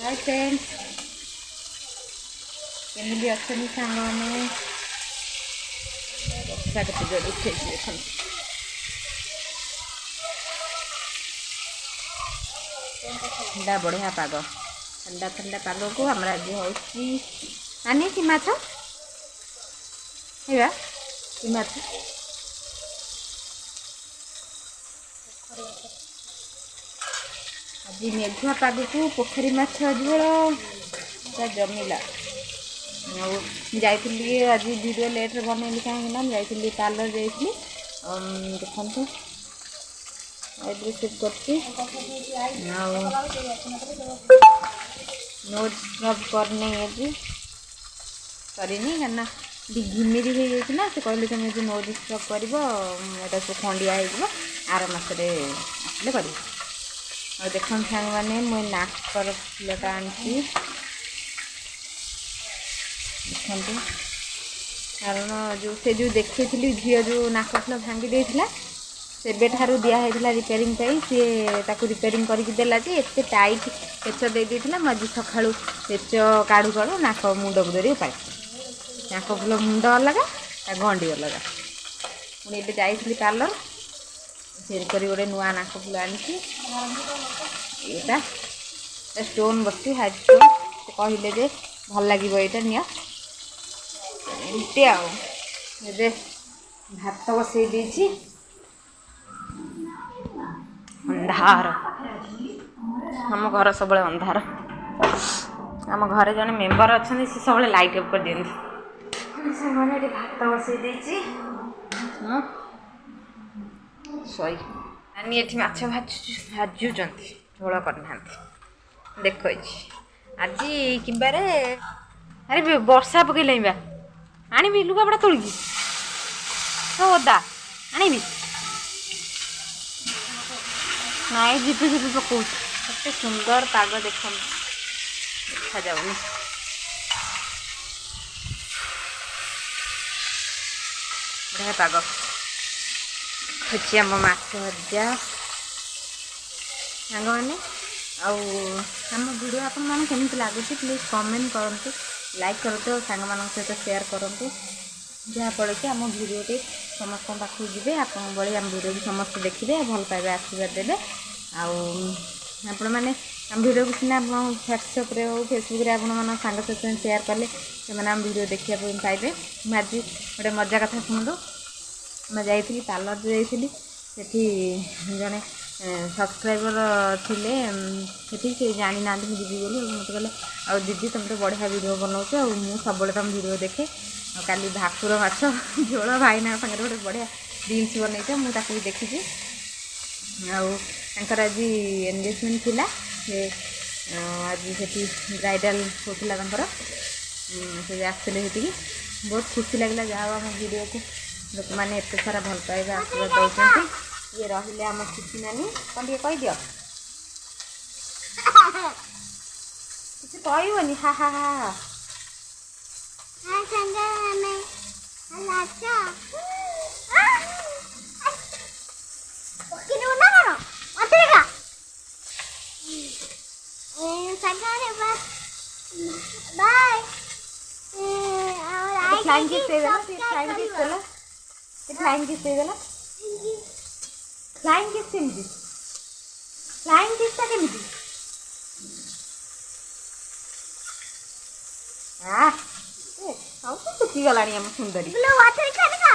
Hi friends, Camillo अच्छी सांग मैंने बर्षा के जोर उठे देख ठंडा बढ़िया पाग ठंडा ठंडा पाग को आम आज होनी कि माछ है कि माछ आज मेघुआ पाग को पोखरी माछ झोल जमीला जाइली आज वीडियो लेट्रे बनैली कहीं जाइली पार्लर जाइली देखते आईब्रो सेव करती नोज स्क्रब करने करनी क्या घिमिरी हो जाता से कहले तुम जो नोज स्क्रब कर सब खंडिया हो आर मसरे आसले कर देख सांग मैंने मुझे नाकर फुलटा आनी देखते कारण जो से जो देखी झील जो नाक फुल भांगी देता सेबे ठारू दिखाई रिपेयरिंग सी रिपेयरिंग करदेला एत टाइट पेच दे देता मुझे सका पेच काढ़ू काढ़ू नाक मुंड को धरी पाए नाक फुल मुंड अलग गंडी अलग पुणी जाइली पार्लर से गोटे नुआ नाक फुल आनी स्टोन बस हाइट स्टोन से कहले जे भल लगे यहाँ नि एमती आए भात बसई देती अंधार आम घर सब अंधार आम घर जन मेम्बर अच्छा से सब लाइट अफ कर दिखती से भात बसई देती सई नानी ये माछ भाजुंट झोल करना देख आज कि अरे वर्षा पकईल बा आनी लुगापड़ा तोलिकी ओदा आनी नाई झिपी झिपी पकाऊ केते सुंदर पाग देख देखा जाऊनी बढ़िया पाग अच्छी आम माछ भजा सांग मैंने आम वीडियो आपण मन केमती लगुच प्लीज कमेंट करते लाइक करते और सांग मान सहित शेयर करते जहाँफल कि आम भिडियोटी समस्त पाखु जी आप बड़ी आम भिडियो भी समस्त देखिए भल पाइबे आशीर्वाद देवे आपण मैंने आम भिडियो को सीना व्हाट्सअप हो फेसबुक रे आपण सांग सहित शेयर कले से आम भिडियो देखा पाइबे आज गोटे मजा कथा शुणु मैं जाइली पार्लर जाइली सेठी जड़े सब्सक्राइबर थिले सेठी से जानी ना मुझे जी बोली मत कहले आ दीदी तुम तो बढ़िया वीडियो बनाऊच सब तुम वीडियो देखे काली भाकुर माछ झोल भाईना सागर गोटे बढ़िया रील्स बनई मुझे भी देखी आर आज एंगेजमेंट थिला से आज से ब्राइडल होता से आसते बहुत खुशी लगला जहाँ आम वीडियो को लोक मैंने एत सारा भल पाइबा आशीर्वाद दौरान ये रही आम खुशी नानी कौन टे कहीदि किसी कहनी हा हा हा फ्लाइंग किस दे देला फ्लाइंग किस देला फ्लाइंग किस दे देला फ्लाइंग किस केमिति फ्लाइंग किसटा केमिति हां तो टुकी गलानी हम सुंदरी बोलो वाटर खानेका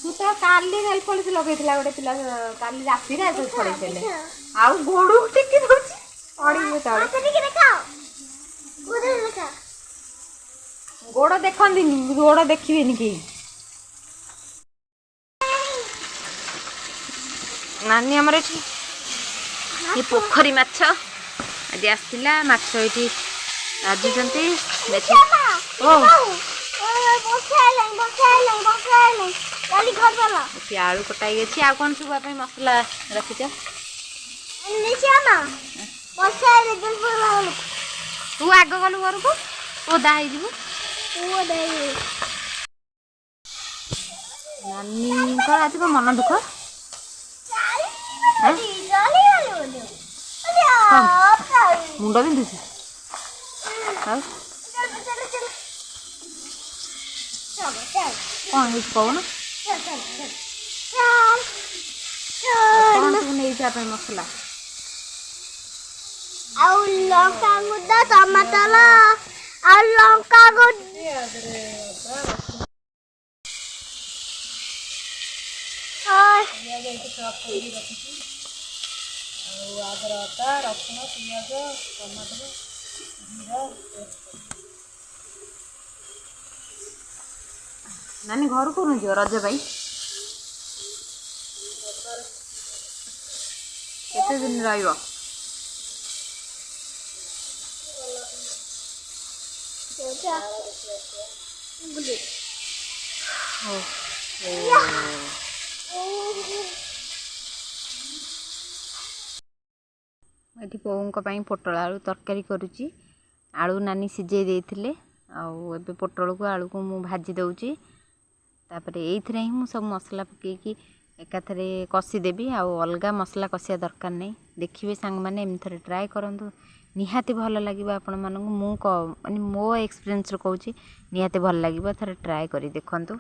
तू तो काली नेल पॉलिश लगेइथिला गोटे पिला काली राती रे तो छड़ेइले आ गोडू टिकी दोची पड़ी तळे वाटर टिकी देखाओ गोडू देखा गोड़ देखनी गोड़ देखिए कि नानी आमर ये पोखरी माछ आज आसला माछ ये राजुंट आलू कटाई अच्छी आ कौन सब मसला रखीच तू आग गलु घर को ओदा हो नानी आज को मन दुख मुंड बिंधुची कौन कौन नहीं मसला लंका गुड्डा टमाटर लंका आदर अदा रसुण पियाज टमाटर जीरा नानी घर को रज भाई केते दिन रहिबो ये पों पोटल आलू तरकारी करुच्ची आलू नानी सिझे देते आबे पोटल को आलू को मु भाजी दौची तापर एइथरे ही मु सब मसला पकईकी एकाथरे कषिदेवी अलग मसला कषिया दरकार नहीं देखिए सांग मैंने एम थे ट्राए करूँ निहाती भल लगे आपण मानक मु माने मो एक्सपीरियंस कहूँ निहाती भल लगे थे ट्राए करी देखंतु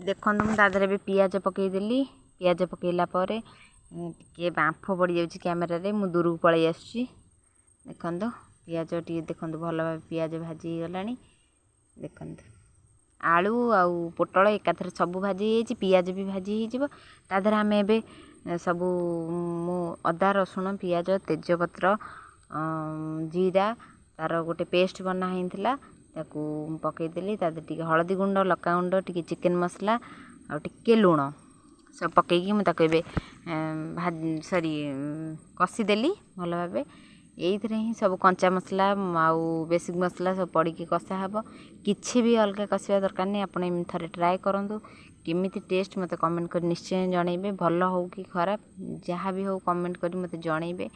देखंतु मु तादरे भी पियाज पकईदेली पियाज पकईला परे टे बांफ पड़ जाऊँगी कैमेरा रे मु दूर को पलि आसुची देखंतु पियाज टे देखंतु भल भाव पियाज भाजी गला देखंतु आलू आउ पोटल एकाथरे सब भाजी पियाज भी भाजी होदेर आम ए सबू मु अदा रसुण पियाज तेजपत्र जीरा तार गोटे पेस्ट बना होता पकईदेली टी हलदी गुंड लका गुंड टी चिकेन मसला आ टे लुण सब पकईकी मुझे सरी कषिदेली भल भाव ये ही सब कंचा मसला आउ बेसिक मसला सब पड़ी कषा हे किसी भी अलग कषा दरकार नहीं आप थे ट्राए करूँ केमी टेस्ट मत कमेंट कर निश्चय जनइबे भल हो कि खराब जहाँ भी हो कमेंट कर मत जनइबे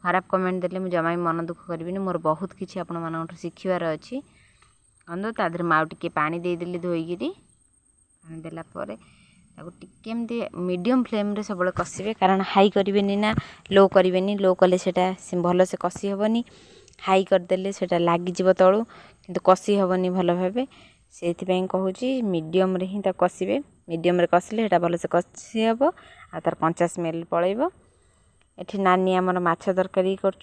खराब कमेंट देले मुझे जमा मन दुख करी मोर बहुत किसी आपण मान शिखबार अच्छी अंदर तादर माउ टे पानी देदेली धोईकी पानी देलापर टिके मीडियम फ्लेम रे सब कषिबे कारण हाई करें ना लो करें लो कले भल से कषि हेनी हाई करदे से लगिज तलू कि कषि हेनी भल भाव से कहूँ मीडियम रे ही कषिबे मीडियम रे कषिले भल से कषि हे आ तार कंचा स्मेल पलैब एठी नानी आमर माछ तरकारी कर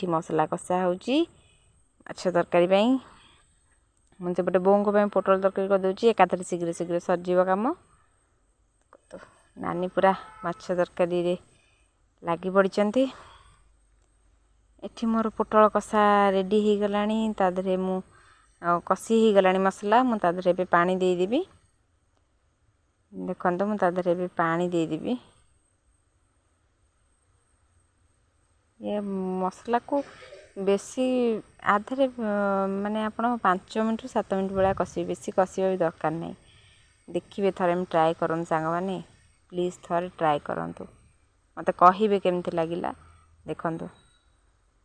मसला कषा होची माछ तरकारी मुझे पटे बों को पोटल तरकारी करदे एकाथरे शीघ्र शीघ्र सरजीव काम तो नानी पूरा माछ तरकारी रे लगी पड़ी एठी मोर पोटल कषा रेडी हो गलानी तादरे मु कषि हो गलानी मसला मु तादरे बे पानी दे देबी देखंतु मु तादरे बे पानी दे देबी ये मसला को बेसी आधे माने आपण 5 मिनट 7 मिनट बेला कषि बेसी कषिबा भी दरकार नहीं देखिए थरे हम ट्राए करूँ सांग मैंने प्लीज थरे ट्राए करूँ मत कहे केमती लगिला देखंतु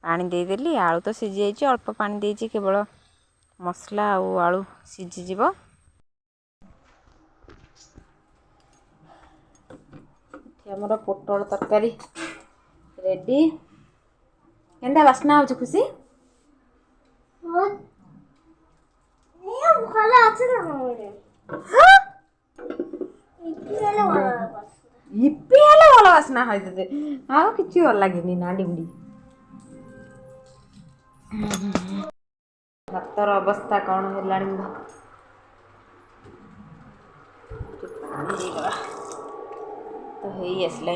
पानी देदेली आलू तो सीझी जाइए अल्प पानी देती केवल मसला आउ आलू सीझीज आमर पोटल तरकारी रेडी केंदा बास्ना हो खुशी इप्पी हेले भल बास्ना होते आ किसी भल लगे ना डिंडी भातर अवस्था कौन है तो है आसला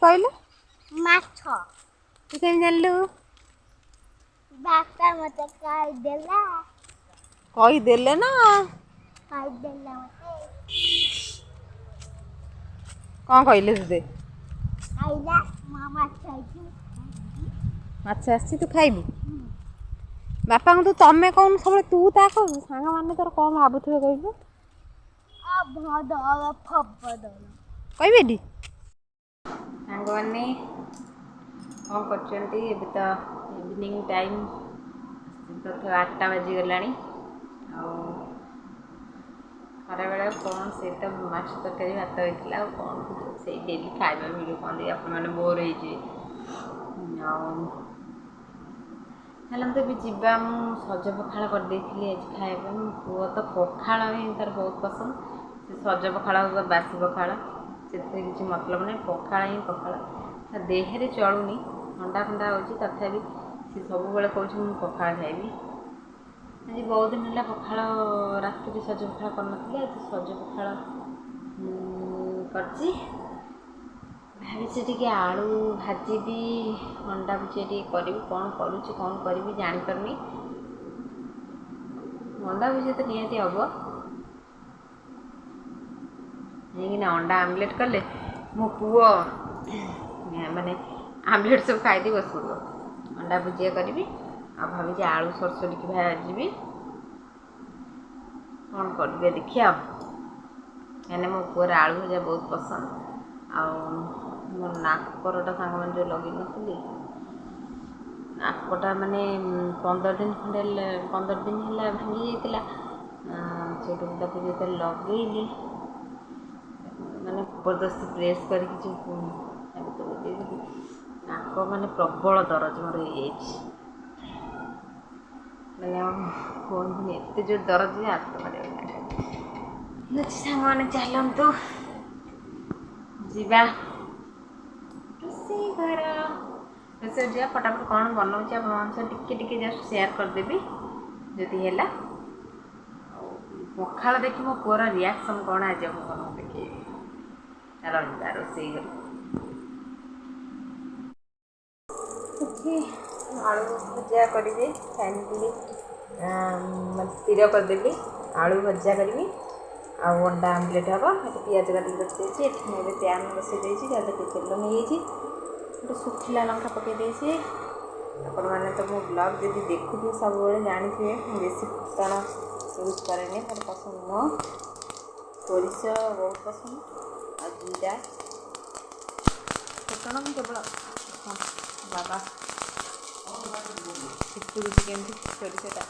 कहलु माछ तू केन जानलु बापा मते कहि देले ना मते कौन कहले तुते आइला मामा खाइछु माछ आसी तू खाइबू बापा को तू तमे कौन सब तू ता कहू सांग माने तोर कौन भाबुथबे कहलु ଭଦଳ ଫବଦଳ କହିବେଟି ସାଙ୍ଗମାନେ କ'ଣ କରୁଛନ୍ତି? ଏବେ ତ ଇଭିନିଂ ଟାଇମ୍ ତଥାପି 8ଟା ବାଜିଗଲାଣି। ଆଉ ଖରାବେଳେ କ'ଣ ସେ ତ ମାଛ ତରକାରୀ ଭାତ ହେଇଥିଲା। ଆଉ କ'ଣ ସେଇ ଡେଲି ଖାଇବା ଭିଡ଼ିଓ କ'ଣ ଦେଇ ଆପଣମାନେ ବୋର୍ ହେଇଯିବେ। ଆଉ ହେଲେ ତ ଏବେ ଯିବା। ମୁଁ ସଜ ପଖାଳ କରିଦେଇଥିଲି ଆଜି ଖାଇବା ପାଇଁ। ମୋ ପୁଅ ତ ପଖାଳ ହିଁ ତାର ବହୁତ ପସନ୍ଦ। ସେ ସଜ ପଖାଳ ବାସି ପଖାଳ ସେଥିରେ କିଛି ମତଲବ ନାହିଁ। ପଖାଳ ହିଁ ପଖାଳ। ତା ଦେହରେ ଚଳୁନି, ଥଣ୍ଡା ଫଣ୍ଡା ହେଉଛି, ତଥାପି ସେ ସବୁବେଳେ କହୁଛି ମୁଁ ପଖାଳ ଖାଇବି। ଆଜି ବହୁତ ଦିନ ହେଲା ପଖାଳ ରାତିରେ ସଜ ପଖାଳ କରିନଥିଲି। ଆଜି ସଜ ପଖାଳ କରିଛି। ଭାବିଛି ଟିକେ ଆଳୁ ଭାଜିବି, ଅଣ୍ଡା ଭୁଜିଆ ଟିକେ କରିବି। କ'ଣ କରୁଛି କ'ଣ କରିବି ଜାଣିପାରୁନି। ଅଣ୍ଡା ଭୁଜିଆ ତ ନିହାତି ହେବ, କାହିଁକିନା ଅଣ୍ଡା ଆମଲେଟ୍ କଲେ ମୋ ପୁଅ ମାନେ ଆମଲେଟ୍ ସବୁ ଖାଇଦେଇ ବସି ପଡ଼ିବ। ଅଣ୍ଡା ଭୁଜିଆ କରିବି। ଆଉ ଭାବିଛି ଆଳୁ ସୋରିଷ ଟିକେ ଭାଜିବି। କ'ଣ କରିବି ଦେଖିବା ଆଉ, କାହିଁକିନା ମୋ ପୁଅର ଆଳୁ ଭଜା ବହୁତ ପସନ୍ଦ। ଆଉ ମୋ ନାକରଟା ସାଙ୍ଗମାନେ ଯେଉଁ ଲଗେଇନଥିଲି, ନାକଟା ମାନେ 15 ଦିନ ଖଣ୍ଡେ 15 ଦିନ ହେଲା ଭାଙ୍ଗି ଯାଇଥିଲା। ସେଇଠୁ ତାକୁ ଯେତେବେଳେ ଲଗେଇଲି ମାନେ ଜବରଦସ୍ତି ପ୍ରେସ୍ କରିକି ଯେଉଁ ନାକ ମାନେ ପ୍ରବଳ ଦରଜ ମୋର ହେଇଯାଇଛି। ମାନେ କୁହନ୍ତୁନି ଏତେ ଜୋର ଦରଜ ଯେ ହାତ ମାରିବାକୁ ଅଛି। ସାଙ୍ଗମାନେ ଚାଲନ୍ତୁ ଯିବା ରୋଷେଇ ଘର। ରୋଷେଇ ଯିବା ଫଟାଫଟ। କ'ଣ ବନାଉଛି ଆପଣଙ୍କ ସହ ଟିକେ ଟିକେ ଜଷ୍ଟ ସେୟାର କରିଦେବି ଯଦି ହେଲା। ଆଉ ପଖାଳ ଦେଖି ମୋ ପୁଅର ରିଆକ୍ସନ୍ କ'ଣ ଆଜି ଆପଣଙ୍କୁ ଦେଖେଇବି। ଚାଲ ଯିବା ରୋଷେଇ ଘର। କିଛି ଆଳୁ ଭଜା କରିବି ଫାଇନାଲି, ସ୍ଥିର କରିଦେଲି। ଆଳୁ ଭଜା କରିବି ଆଉ ଅଣ୍ଡା ଆମଲେଟ୍ ହେବ। ଏଠି ପିଆଜ କାଟିକି ରଖିଦେଇଛି। ଏଠି ମୁଁ ଏବେ ପ୍ୟାନ୍ ବସାଇ ଦେଇଛି, ତା ଦେହରେ ତେଲ ନେଇଯାଇଛି। ଗୋଟେ ଶୁଖିଲା ଲଙ୍କା ପକାଇ ଦେଇଛି। ଆପଣମାନେ ତ ମୋ ବ୍ଲଗ୍ ଯଦି ଦେଖୁଥିବେ ସବୁବେଳେ ଜାଣିଥିବେ ମୁଁ ବେଶୀ ଫୁଟଣ ୟୁଜ୍ କରେନି, ମୋର ପସନ୍ଦ ନୁହଁ। ସୋରିଷ ବହୁତ ପସନ୍ଦ ଆଉ ଜିରା। ଫୁଟଣ ମୁଁ କେବଳ ବାବା ଫୁଟୁଛି କେମିତି ସୋରିଷଟା।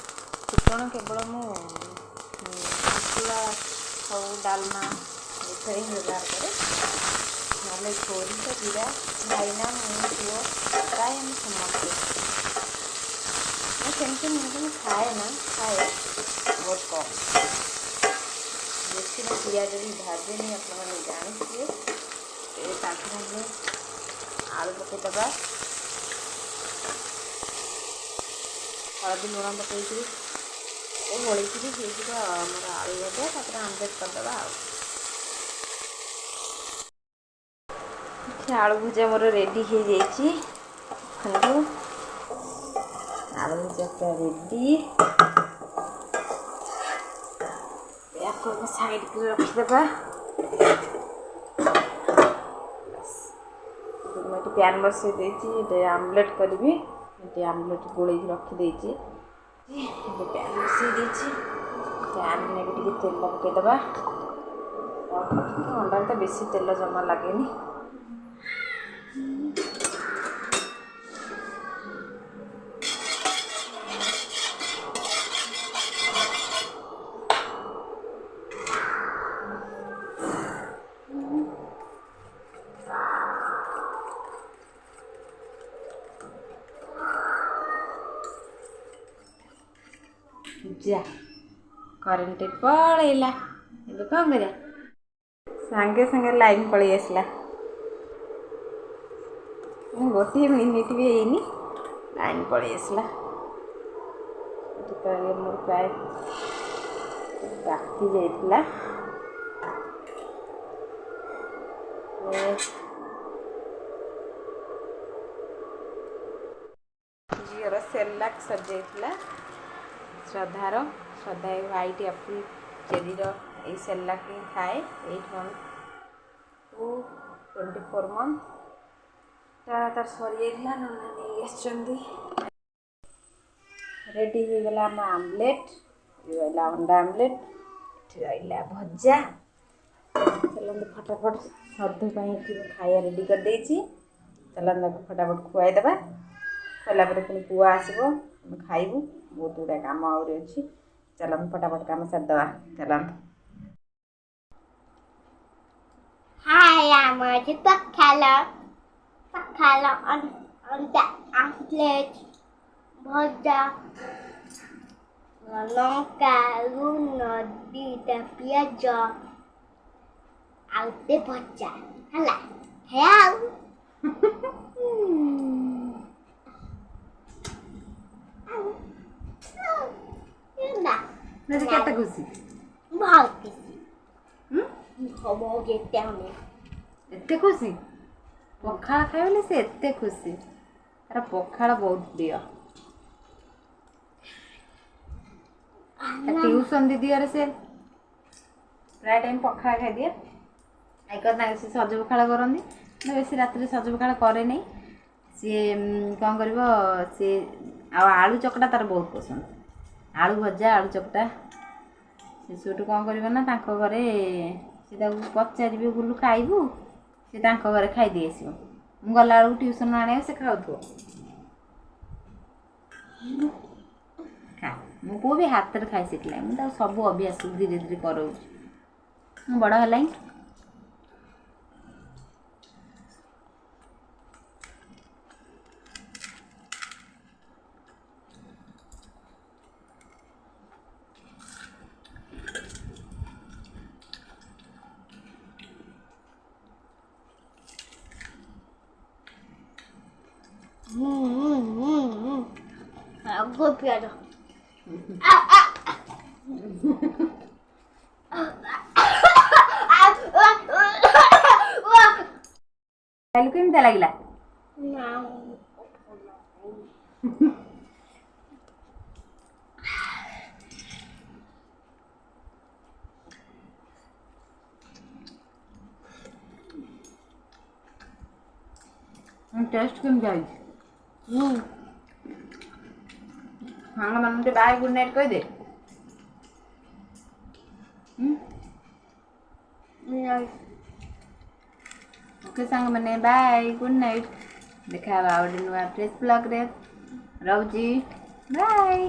ଫୁଟଣ କେବଳ ମୁଁ ମସଲା ହଉ ଡାଲମା ଏଥିରେ ହିଁ ବ୍ୟବହାର କରେ। ନହେଲେ ସୋରିଷ ଜିରା ଭାଇନା ମୁଁ ପୁଅ ପ୍ରାୟ ଆମେ ସମସ୍ତେ, ମୁଁ ସେମିତି ନୁହେଁ ମୁଁ ଖାଏ ନା, ଖାଏ ବହୁତ କମ୍। ବେଶୀ ମୁଁ ପିଆଜ ବି ଭାଜେନି, ଆପଣମାନେ ଜାଣିଥିବେ। ତାକୁ ଆମେ ଆଳୁ ପକାଇଦେବା, ହଳଦୀ ଲୁଣ ପକାଇକିରି ଗୋଳେଇକିରି ହେଇଯିବ ଆମର ଆଳୁ ଭଜା। ତାପରେ ଆମଲେଟ୍ କରିଦେବା। ଆଉ ଆଳୁ ଭଜା ମୋର ରେଡ଼ି ହେଇଯାଇଛି। ଆଳୁ ଭଜା ପୁରା ରେଡ଼ି। ୟାକୁ ଆମେ ସାଇଡ଼୍କୁ ରଖିଦେବା। ମୁଁ ଏଠି ପ୍ୟାନ୍ ବସାଇ ଦେଇଛି, ଏଠି ଆମଲେଟ୍ କରିବି। ଏଠି ଆମଲେଟ୍ ଗୋଳେଇକି ରଖିଦେଇଛି। ଏବେ ପ୍ୟାନ୍ ବସାଇ ଦେଇଛି। ପ୍ୟାନ୍ରେ ବି ଟିକେ ତେଲ ପକାଇଦେବା। ଅଣ୍ଡାରେ ତ ବେଶୀ ତେଲ ଜମା ଲାଗେନି। ଯା କରେଣ୍ଟ ପଳେଇଲା। ଏବେ କ'ଣ କରିବା? ସାଙ୍ଗେ ସାଙ୍ଗେ ଲାଇନ୍ ପଳେଇ ଆସିଲା। ଗୋଟିଏ ମିନିଟ୍ ବି ହେଇନି ଲାଇନ୍ ପଳେଇ ଆସିଲା। ଯେତେବେଳେ ମୋର ପ୍ରାୟ ରାତି ଯାଇଥିଲା। ଝିଅର ସେର୍ଲାକ୍ ସରିଯାଇଥିଲା। ଶ୍ରଦ୍ଧାର ଶ୍ରଦ୍ଧା ଏ ହ୍ୱାଇଟ୍ ଆପଲ୍ ଚେରିର ଏଇ ସେର୍ଲାକ୍ ହିଁ ଖାଏ। 8 month ଟୁ 24 month ତାର ସରିଯାଇଥିଲା, ନହେଲେ ନେଇ ଆସିଛନ୍ତି। ରେଡ଼ି ହେଇଗଲା ଆମ ଆମଲେଟ୍। ରହିଲା ଅଣ୍ଡା ଆମଲେଟ୍, ଏଠି ରହିଲା ଭଜା। चलते फटाफट श्रद्धा खाया रेडी कर देछि चलते फटाफट खुआई देबा खला पर पुणी पुआ आसब खाइबू बहुत गुड़ा काम आउरी अच्छी चलते फटाफट काम सारिदेवा चलते Hai I'm thích Pakala on the outlet भजा लंका लुण दीटा पियाज आउते भजा हला हेयाउ मेरे केते खुशी बहुत खुशी खबो गेते हमें एते खुशी पखाड़ खाइले से एते खुशी तार पखाड़ बहुत प्रिय ट्यूशन दीदी अरे से प्राय टाइम पखाड़ खाई दिए ना से सज पखाड़ करती बेस रात सज पखाड़ करे नहीं सी कौन कर सी आलू चकटा तार बहुत पसंद आलू भजा आलू चकटा से सेठू कौन कर घरे से पचारि गुलू खाइबू से घरे खाईदी आस गला बेलू ट्यूशन आने से खाऊ खा मो पु भी हाथ में खाई शिखला मुझे सब अभ्यास धीरे धीरे कराऊँ बड़ है Aku piada. केमती लगला टेस्ट केमती आई हाँ मैंने बाय गुड नाइट कह दे ओके सांग मैंने बाय गुड नाइट देखा नुआ फ्रेश ब्लॉग रे रोजी बाय।